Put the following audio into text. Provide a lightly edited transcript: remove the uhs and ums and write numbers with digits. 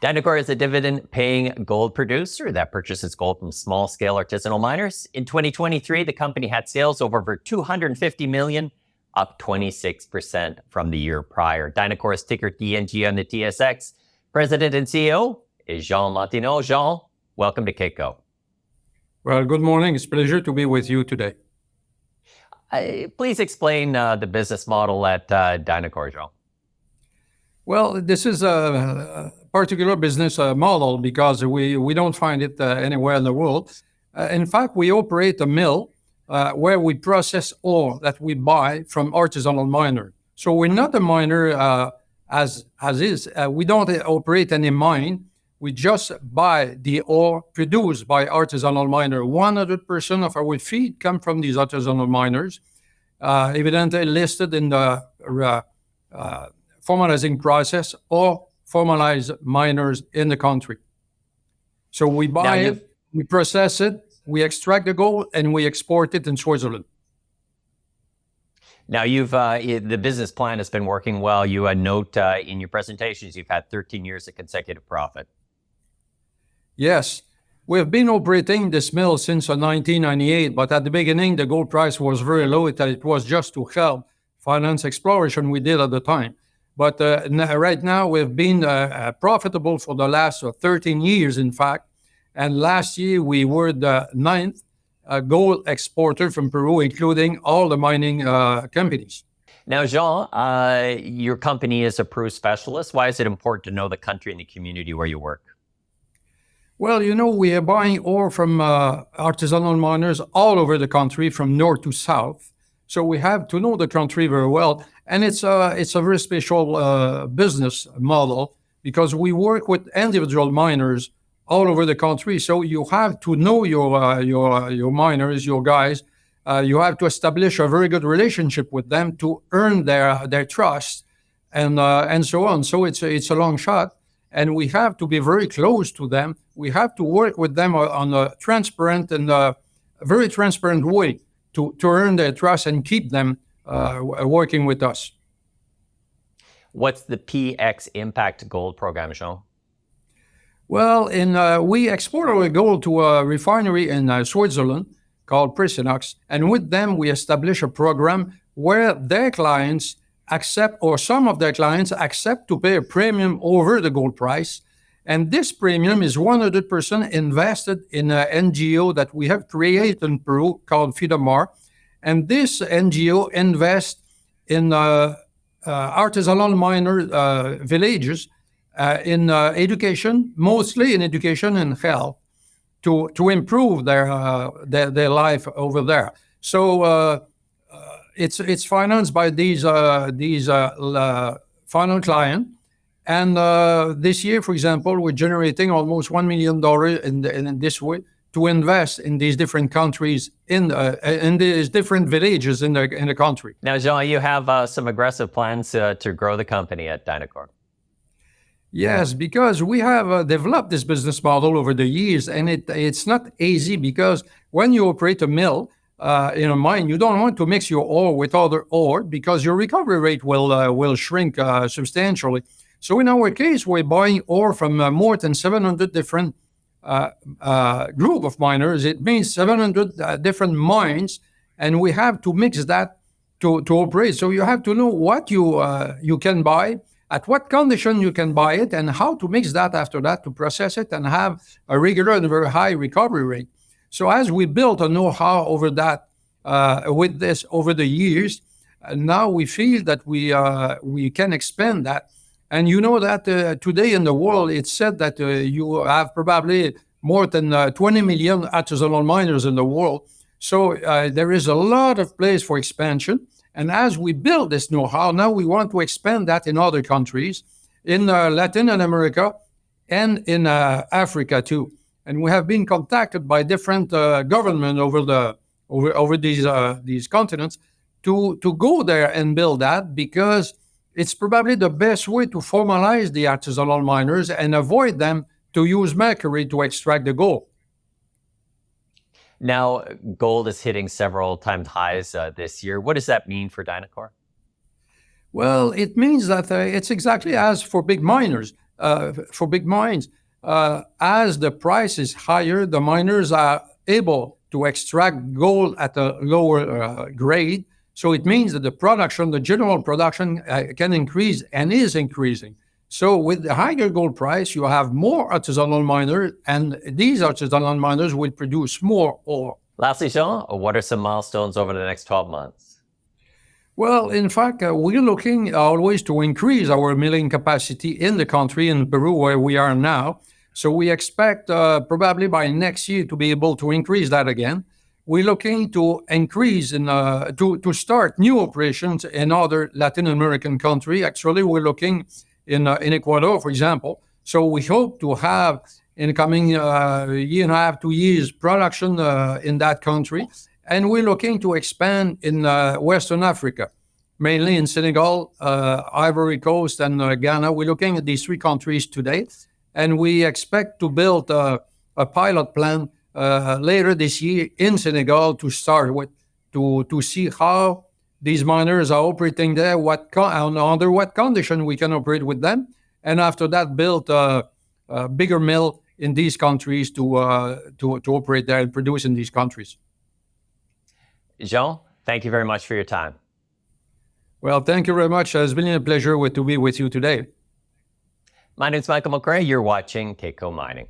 Dynacor is a dividend-paying gold producer that purchases gold from small-scale artisanal miners. In 2023, the company had sales of over $250 million, up 26% from the year prior. Dynacor's ticker DNG on the TSX. President and CEO is Jean Martineau. Jean, welcome to Kitco. Well, good morning. It's a pleasure to be with you today. Please explain the business model at Dynacor, Jean. Well, this is a particular business model because we don't find it anywhere in the world. In fact, we operate a mill where we process ore that we buy from artisanal miners. So we're not a miner as is. We don't operate any mine. We just buy the ore produced by artisanal miners. 100% of our feed come from these artisanal miners, evidently listed in the formalizing process or formalized miners in the country. So we buy it, we process it, we extract the gold, and we export it in Switzerland. Now, the business plan has been working well. You note in your presentations you've had 13 years of consecutive profit. Yes, we've been operating this mill since 1998, but at the beginning, the gold price was very low. It was just to help finance exploration we did at the time. But right now, we've been profitable for the last 13 years, in fact. And last year, we were the 9th gold exporter from Peru, including all the mining companies. Now, Jean, your company is a Peru specialist. Why is it important to know the country and the community where you work? Well, you know, we are buying ore from artisanal miners all over the country, from north to south. So we have to know the country very well. And it's a very special business model because we work with individual miners all over the country. So you have to know your miners, your guys. You have to establish a very good relationship with them to earn their trust and so on. So it's a long shot. And we have to be very close to them. We have to work with them on a transparent and very transparent way to earn their trust and keep them working with us. What's the PX Impact Gold program, Jean? Well, we export our gold to a refinery in Switzerland called Prisinox, and with them we establish a program where their clients accept, or some of their clients accept, to pay a premium over the gold price. And this premium is 100% invested in an NGO that we have created in Peru called FIDAMAR. And this NGO invests in artisanal miner villages in education, mostly in education and health, to improve their life over there. So it's financed by these final clients. And this year, for example, we're generating almost $1 million in this way to invest in these different countries, in these different villages in the country. Now, Jean, you have some aggressive plans to grow the company at Dynacor. Yes, because we have developed this business model over the years, and it's not easy because when you operate a mill in a mine, you don't want to mix your ore with other ore because your recovery rate will shrink substantially. So in our case, we're buying ore from more than 700 different group of miners. It means 700 different mines, and we have to mix that to operate. So you have to know what you can buy, at what condition you can buy it, and how to mix that after that to process it and have a regular and very high recovery rate. So as we built a know-how over that, with this over the years, now we feel that we can expand that. And you know that today in the world, it's said that you have probably more than 20 million artisanal miners in the world. So there is a lot of place for expansion. And as we build this know-how, now we want to expand that in other countries, in Latin America and in Africa too. And we have been contacted by different governments over these continents to go there and build that, because it's probably the best way to formalize the artisanal miners and avoid them to use mercury to extract the gold. Now, gold is hitting several times highs this year. What does that mean for Dynacor? Well, it means that it's exactly as for big miners. for big mines. As the price is higher, the miners are able to extract gold at a lower grade. So it means that the production, the general production, can increase and is increasing. So with the higher gold price, you have more artisanal miners, and these artisanal miners will produce more ore. Lastly, Jean, what are some milestones over the next 12 months? Well, in fact, we're looking always to increase our milling capacity in the country, in Peru, where we are now. So we expect probably by next year to be able to increase that again. We're looking to increase to start new operations in other Latin American countries. Actually, we're looking in Ecuador, for example. So we hope to have in the coming year and a half, 2 years, production in that country. And we're looking to expand in Western Africa, mainly in Senegal, Ivory Coast, and Ghana. We're looking at these 3 countries today. And we expect to build a pilot plant later this year in Senegal to start with, to see how these miners are operating there, under what condition we can operate with them, and after that build a bigger mill in these countries to operate there and produce in these countries. Jean, thank you very much for your time. Well, thank you very much. It's been a pleasure to be with you today. My name is Michael McRae. You're watching Kitco Mining.